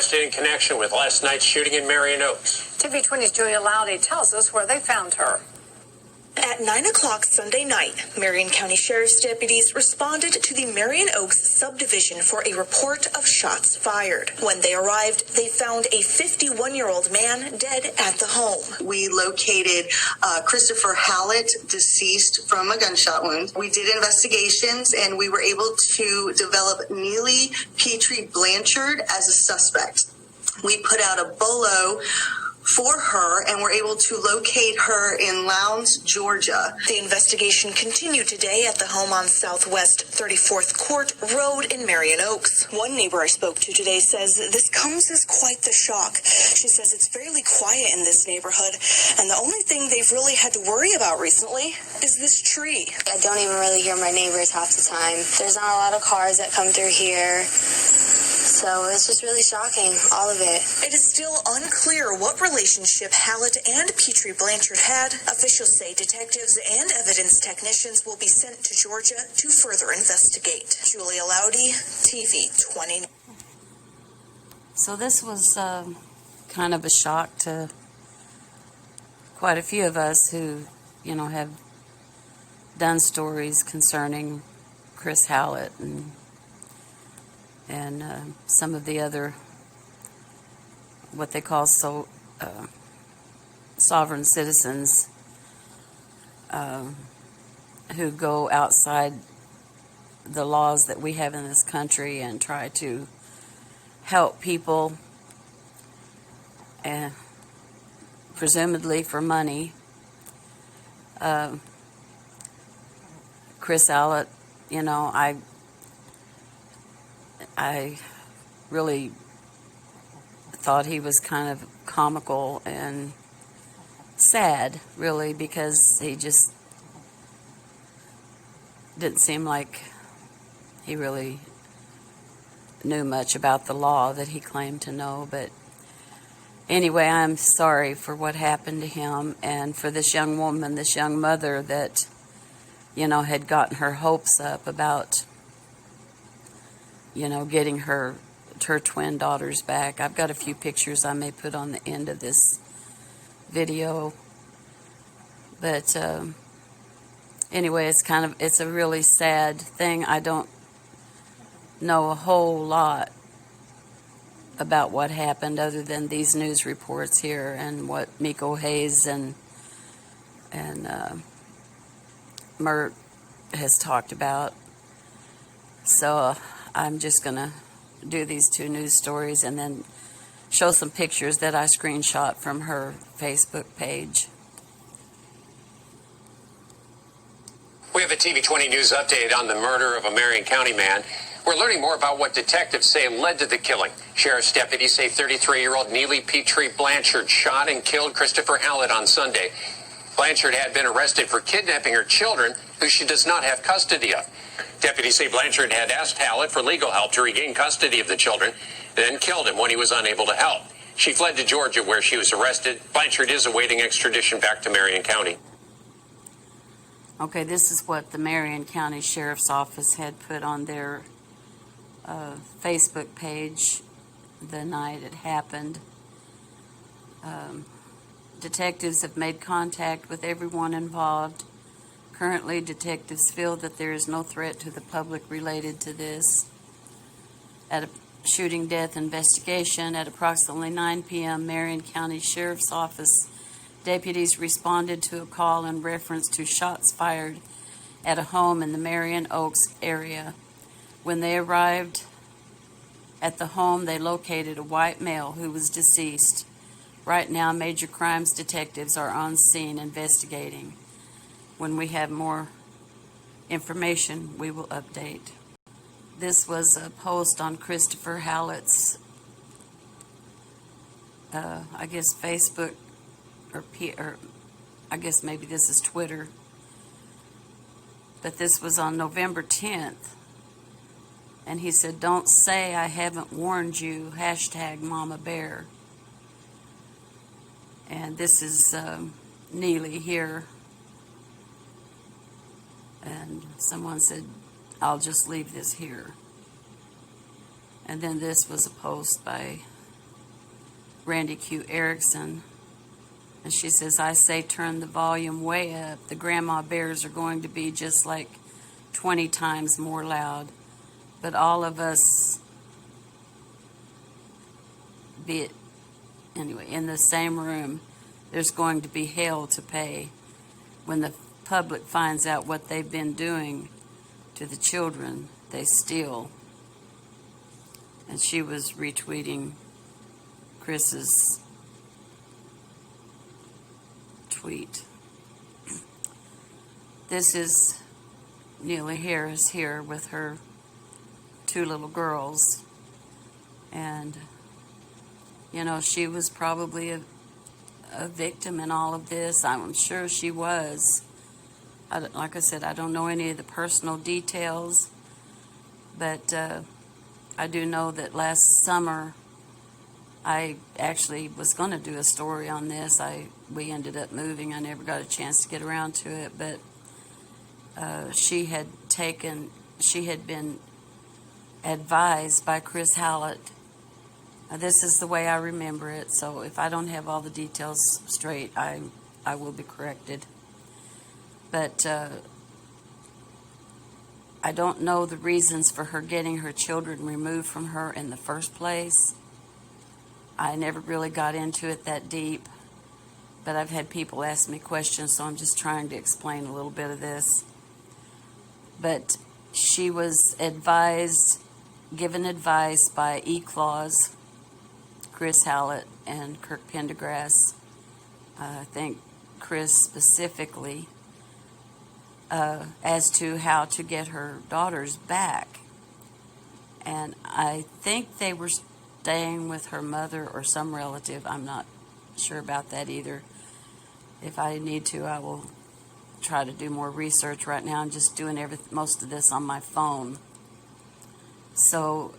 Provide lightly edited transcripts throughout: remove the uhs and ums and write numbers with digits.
In connection with last night's shooting in Marion Oaks. TV20's Julia Loudy tells us where they found her. At 9 o'clock Sunday night, Marion County Sheriff's deputies responded to the Marion Oaks subdivision for a report of shots fired. When they arrived, they found a 51-year-old man dead at the home. We located Christopher Hallett, deceased from a gunshot wound. We did investigations, and we were able to develop Neely Petrie Blanchard as a suspect. We put out a BOLO for her, and we're able to locate her in Lowndes, Georgia. The investigation continued today at the home on Southwest 34th Court Road in Marion Oaks. One neighbor I spoke to today says this comes as quite the shock. She says it's fairly quiet in this neighborhood, and the only thing they've really had to worry about recently is this tree. I don't even really hear my neighbors half the time. There's not a lot of cars that come through here. So it's just really shocking, all of it. It is still unclear what relationship Hallett and Petrie Blanchard had. Officials say detectives and evidence technicians will be sent to Georgia to further investigate. Julia Loudy, TV 20. So this was kind of a shock to quite a few of us who, have done stories concerning Chris Hallett and some of the other, what they call sovereign citizens who go outside the laws that we have in this country and try to help people, and presumably for money. Chris Hallett, I really thought he was kind of comical and sad, really, because he just didn't seem like he really knew much about the law that he claimed to know. But anyway, I'm sorry for what happened to him, and for this young woman, this young mother that, had gotten her hopes up about getting her twin daughters back. I've got a few pictures I may put on the end of this video. But anyway, it's a really sad thing. I don't know a whole lot about what happened other than these news reports here and what Miko Hayes and Mert has talked about. So I'm just going to do these two news stories and then show some pictures that I screenshot from her Facebook page. We have a TV20 News update on the murder of a Marion County man. We're learning more about what detectives say led to the killing. Sheriff's deputies say 33-year-old Neely Petrie Blanchard shot and killed Christopher Hallett on Sunday. Blanchard had been arrested for kidnapping her children, who she does not have custody of. Deputies say Blanchard had asked Hallett for legal help to regain custody of the children, then killed him when he was unable to help. She fled to Georgia, where she was arrested. Blanchard is awaiting extradition back to Marion County. Okay, this is what the Marion County Sheriff's Office had put on their Facebook page the night it happened. Detectives have made contact with everyone involved. Currently, detectives feel that there is no threat to the public related to this. At a shooting death investigation at approximately 9 p.m., Marion County Sheriff's Office deputies responded to a call in reference to shots fired at a home in the Marion Oaks area. When they arrived at the home, they located a white male who was deceased. Right now, major crimes detectives are on scene investigating. When we have more information, we will update. This was a post on Christopher Hallett's, I guess, Facebook, or I guess maybe this is Twitter. But this was on November 10th. And he said, "Don't say I haven't warned you, #Mama Bear." And this is Neely here. And someone said, "I'll just leave this here." And then this was a post by Randy Q. Erickson. And she says, I say turn the volume way up. The grandma bears are going to be just like 20 times more loud. But all of us, be it anyway, in the same room, there's going to be hell to pay when the public finds out what they've been doing to the children they steal. And she was retweeting Chris's tweet. This is Neely Harris here with her 2 little girls. And, you know, she was probably a victim in all of this. I'm sure she was. Like I said, I don't know any of the personal details, but I do know that last summer I actually was going to do a story on this. We ended up moving. I never got a chance to get around to it, but she had been advised by Chris Hallett. This is the way I remember it, so if I don't have all the details straight, I will be corrected. But I don't know the reasons for her getting her children removed from her in the first place. I never really got into it that deep, but I've had people ask me questions, so I'm just trying to explain a little bit of this. But she was given advice by E-Claus, Chris Hallett, and Kirk Pendergrass. I think Chris specifically, as to how to get her daughters back. And I think they were staying with her mother or some relative. I'm not sure about that either. If I need to, I will try to do more research. Right now I'm just doing most of this on my phone. So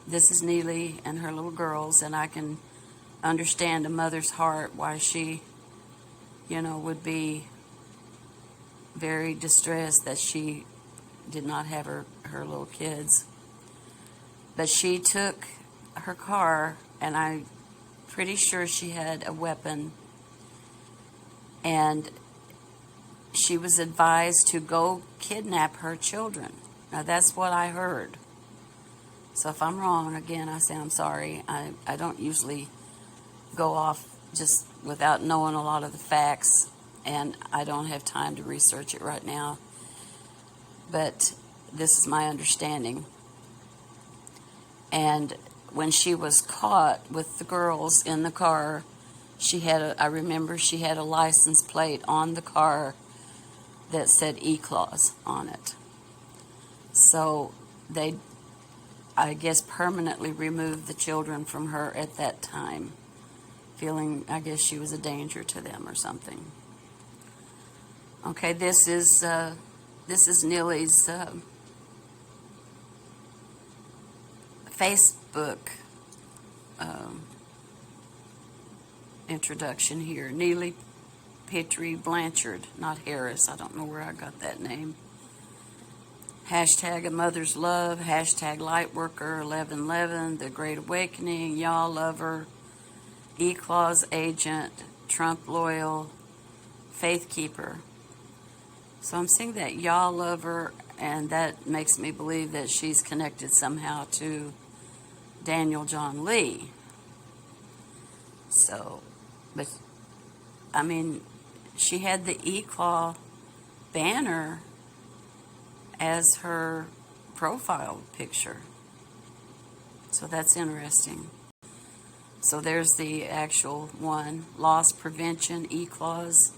this is Neely and her little girls, and I can understand a mother's heart why she, would be very distressed that she did not have her little kids. But she took her car, and I'm pretty sure she had a weapon, and she was advised to go kidnap her children. Now, that's what I heard. So if I'm wrong, again, I say I'm sorry. I don't usually go off just without knowing a lot of the facts, and I don't have time to research it right now. But this is my understanding. And when she was caught with the girls in the car, I remember she had a license plate on the car that said E-Claus on it. So they, I guess, permanently removed the children from her at that time, feeling, I guess, she was a danger to them or something. Okay, this is Neely's Facebook introduction here. Neely Petrie Blanchard, not Harris. I don't know where I got that name. Hashtag A Mother's Love, hashtag Lightworker 1111, The Great Awakening, Y'all Lover, E-Claus Agent, Trump Loyal, Faith Keeper. So I'm seeing that Y'all Lover, and that makes me believe that she's connected somehow to Daniel John Lee. So, but, I mean, she had the E-Claw banner as her profile picture. So that's interesting. So there's the actual one. Loss prevention, E-Claus.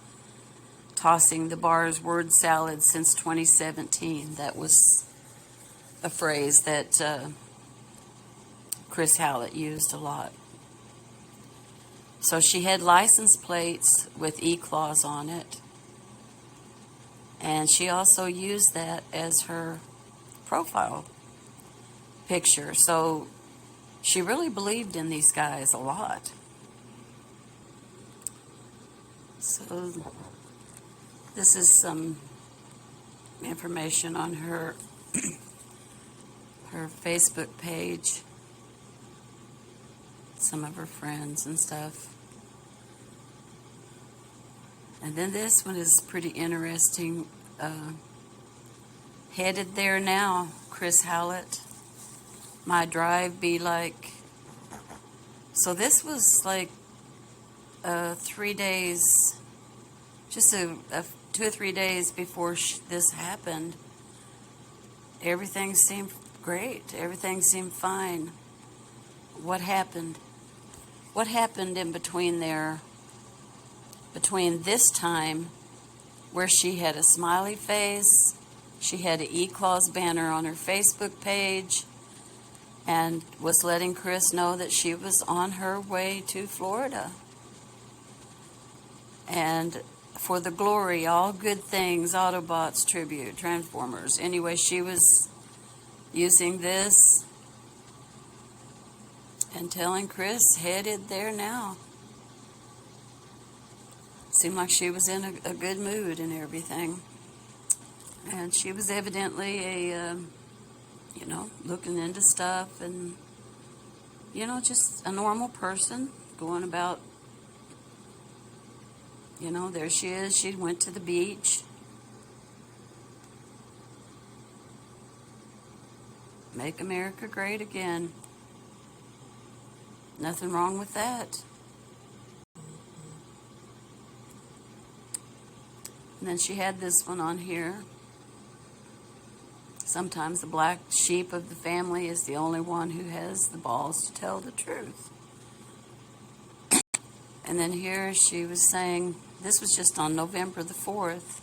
Tossing the bars word salad since 2017. That was a phrase that Chris Hallett used a lot. So she had license plates with E-Claus on it. And she also used that as her profile picture. So she really believed in these guys a lot. So this is some information on her her Facebook page. some of her friends and stuff. And then this one is pretty interesting. Headed there now, Chris Hallett. My drive be like. So this was like 3 days, just 2 or 3 days before this happened. Everything seemed great. Everything seemed fine. What happened? What happened in between there? Between this time, where she had a smiley face, she had an E-Clause banner on her Facebook page, and was letting Chris know that she was on her way to Florida. And for the glory, all good things, Autobots tribute, Transformers. Anyway, she was using this and telling Chris, headed there now. Seemed like she was in a good mood and everything. And she was evidently looking into stuff and, just a normal person going about, there she is. She went to the beach. Make America great again. Nothing wrong with that. And then she had this one on here. Sometimes the black sheep of the family is the only one who has the balls to tell the truth. And then here she was saying, this was just on November the 4th.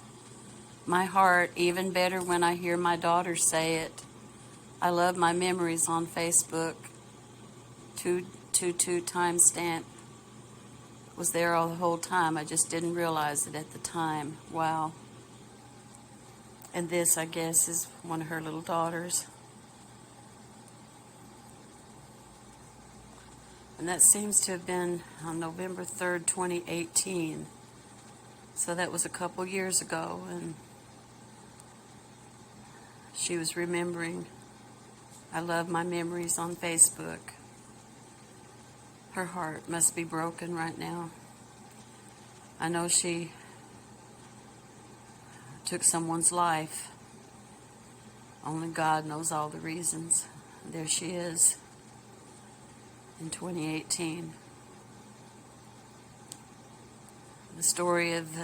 My heart, even better when I hear my daughter say it. I love my memories on Facebook. 222 timestamp. Was there all the whole time. I just didn't realize it at the time. Wow. And this, I guess, is one of her little daughters. And that seems to have been on November 3rd, 2018. So that was a couple years ago, and she was remembering, I love my memories on Facebook. Her heart must be broken right now. I know she took someone's life. Only God knows all the reasons. There she is in 2018. The story of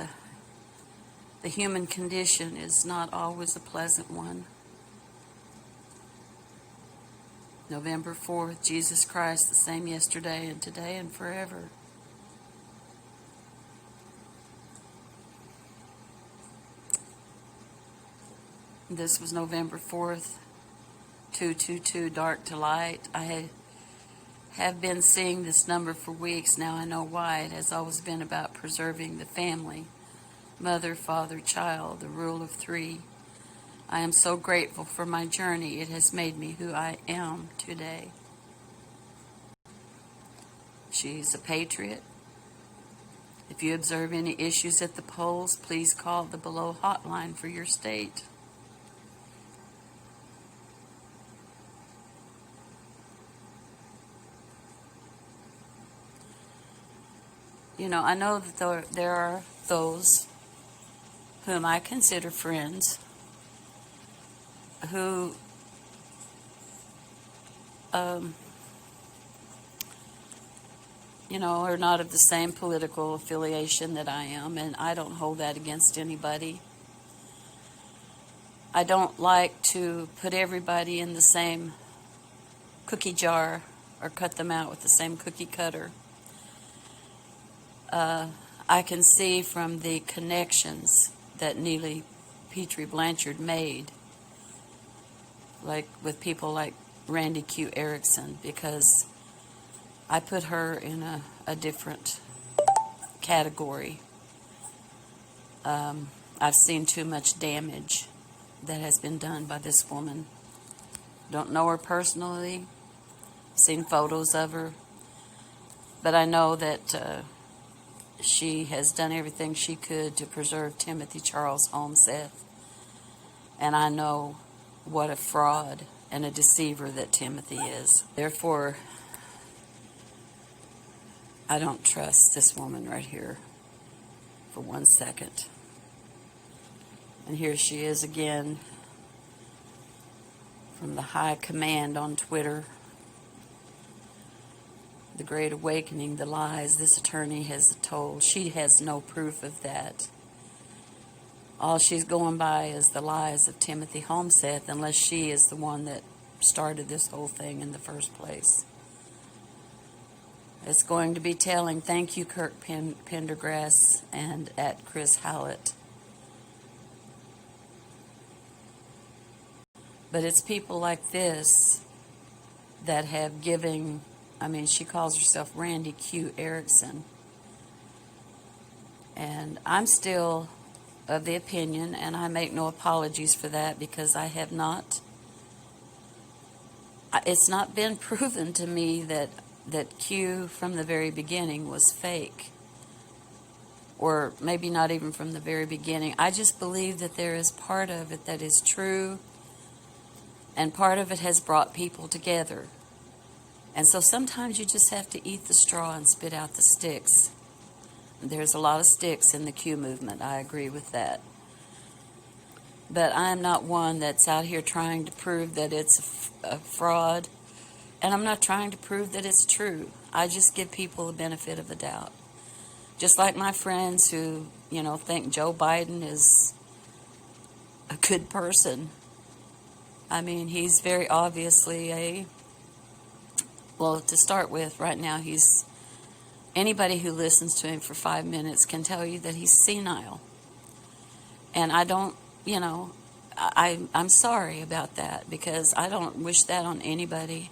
the human condition is not always a pleasant one. November 4th, Jesus Christ, the same yesterday and today and forever. This was November 4th, 222, dark to light. I have been seeing this number for weeks now. I know why. It has always been about preserving the family. Mother, father, child, the rule of 3. I am so grateful for my journey. It has made me who I am today. She's a patriot. If you observe any issues at the polls, please call the below hotline for your state. I know that there are those whom I consider friends who are not of the same political affiliation that I am, and I don't hold that against anybody. I don't like to put everybody in the same cookie jar or cut them out with the same cookie cutter. I can see from the connections that Neely Petrie Blanchard made, like with people like Randy Q. Erickson, because I put her in a different category. I've seen too much damage that has been done by this woman. Don't know her personally, seen photos of her, but I know that she has done everything she could to preserve Timothy Charles Olmseth, and I know what a fraud and a deceiver that Timothy is. Therefore, I don't trust this woman right here for 1 second. And here she is again from the high command on Twitter. The Great Awakening, the lies this attorney has told. She has no proof of that. All she's going by is the lies of Timothy Homseth, unless she is the one that started this whole thing in the first place. It's going to be telling. Thank you, Kirk Pendergrass and at Chris Hallett. But it's people like this that have given, I mean, she calls herself Randy Q. Erickson. And I'm still of the opinion, and I make no apologies for that, because I have not, it's not been proven to me that Q from the very beginning was fake. Or maybe not even from the very beginning. I just believe that there is part of it that is true, and part of it has brought people together. And so sometimes you just have to eat the straw and spit out the sticks. There's a lot of sticks in the Q movement. I agree with that. But I am not one that's out here trying to prove that it's a fraud. And I'm not trying to prove that it's true. I just give people the benefit of the doubt. Just like my friends who, think Joe Biden is a good person. I mean, he's very obviously well, to start with, right now, anybody who listens to him for 5 minutes can tell you that he's senile. And I don't, I'm sorry about that, because I don't wish that on anybody.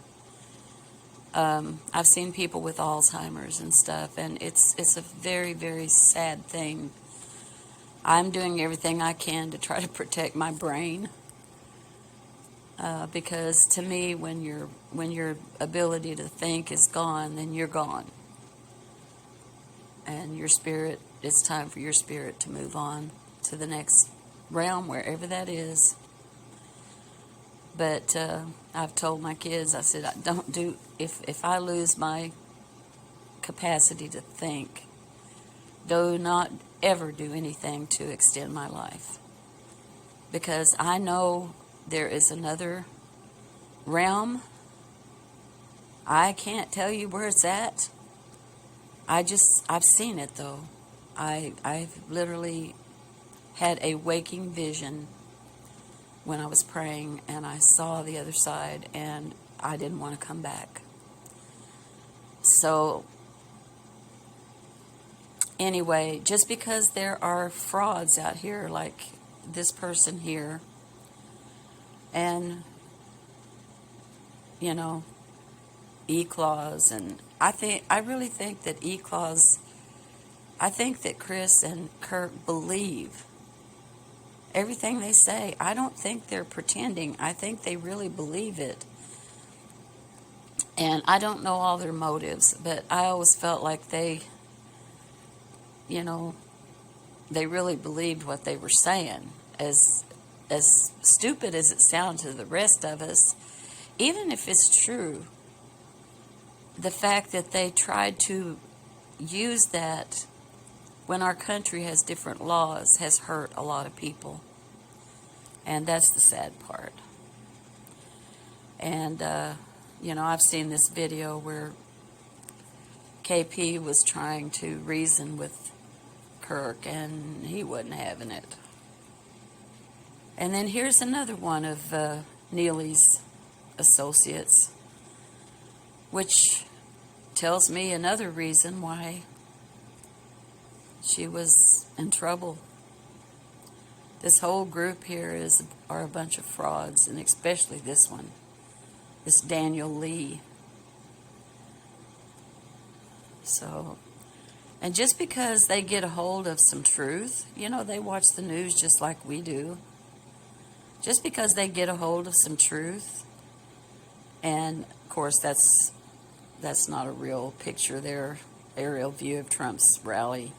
I've seen people with Alzheimer's and stuff, and it's a very, very sad thing. I'm doing everything I can to try to protect my brain, because to me, when your ability to think is gone, then you're gone. And your spirit, it's time for your spirit to move on to the next realm, wherever that is. But I've told my kids, I said, don't do, if I lose my capacity to think, do not ever do anything to extend my life. Because I know there is another realm. I can't tell you where it's at. I've seen it though. I've literally had a waking vision when I was praying, and I saw the other side, and I didn't want to come back. So anyway, just because there are frauds out here like this person here, and E-Claws, and I really think that E-Claws, I think that Chris and Kirk believe everything they say. I don't think they're pretending. I think they really believe it. And I don't know all their motives, but I always felt like they really believed what they were saying. As stupid as it sounds to the rest of us, even if it's true, the fact that they tried to use that when our country has different laws has hurt a lot of people. And that's the sad part. And, I've seen this video where KP was trying to reason with Kirk, and he wasn't having it. And then here's another one of Neely's associates, which tells me another reason why she was in trouble. This whole group here are a bunch of frauds, and especially this one, this Daniel Lee. So, and just because they get a hold of some truth, they watch the news just like we do. Just because they get a hold of some truth, and of course that's not a real picture there, aerial view of Trump's rally.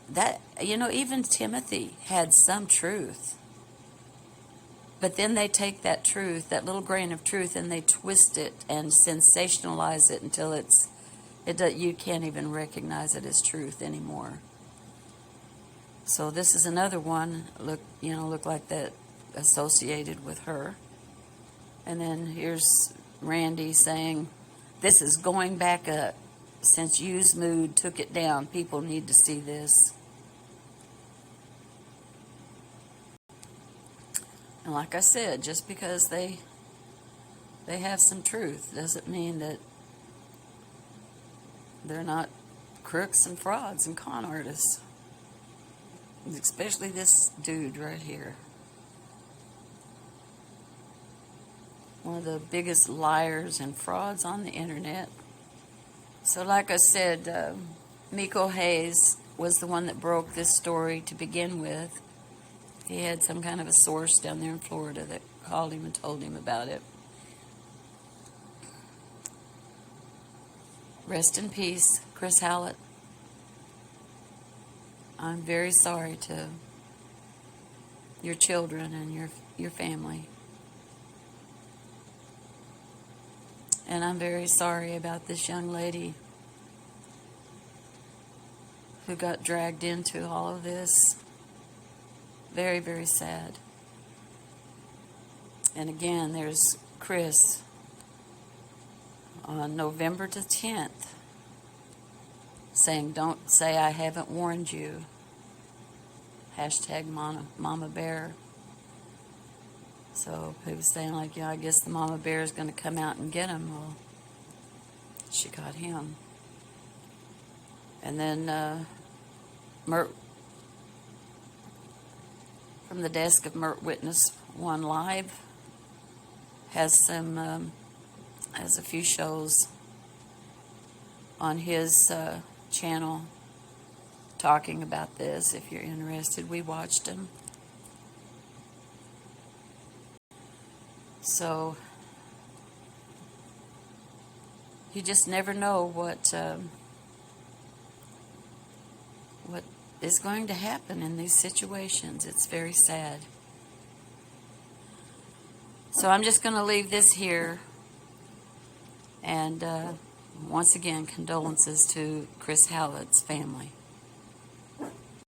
That, even Timothy had some truth. But then they take that truth, that little grain of truth, and they twist it and sensationalize it until you can't even recognize it as truth anymore. So this is another one, look like that associated with her. And then here's Randy saying, this is going back up. Since Used Mood took it down, people need to see this. And like I said, just because they have some truth doesn't mean that they're not crooks and frauds and con artists. Especially this dude right here. One of the biggest liars and frauds on the internet. So like I said, Miko Hayes was the one that broke this story to begin with. He had some kind of a source down there in Florida that called him and told him about it. Rest in peace, Chris Hallett. I'm very sorry to your children and your family. And I'm very sorry about this young lady who got dragged into all of this. Very, very sad. And again, there's Chris on November the 10th saying, don't say I haven't warned you. Hashtag Mama Bear. So he was saying, like, I guess the Mama Bear is going to come out and get him. Well, she got him. And then Mert, from the desk of Mert Witness One Live, has a few shows on his channel talking about this. If you're interested, we watched them. So you just never know what is going to happen in these situations. It's very sad. So I'm just going to leave this here. And once again, condolences to Chris Hallett's family.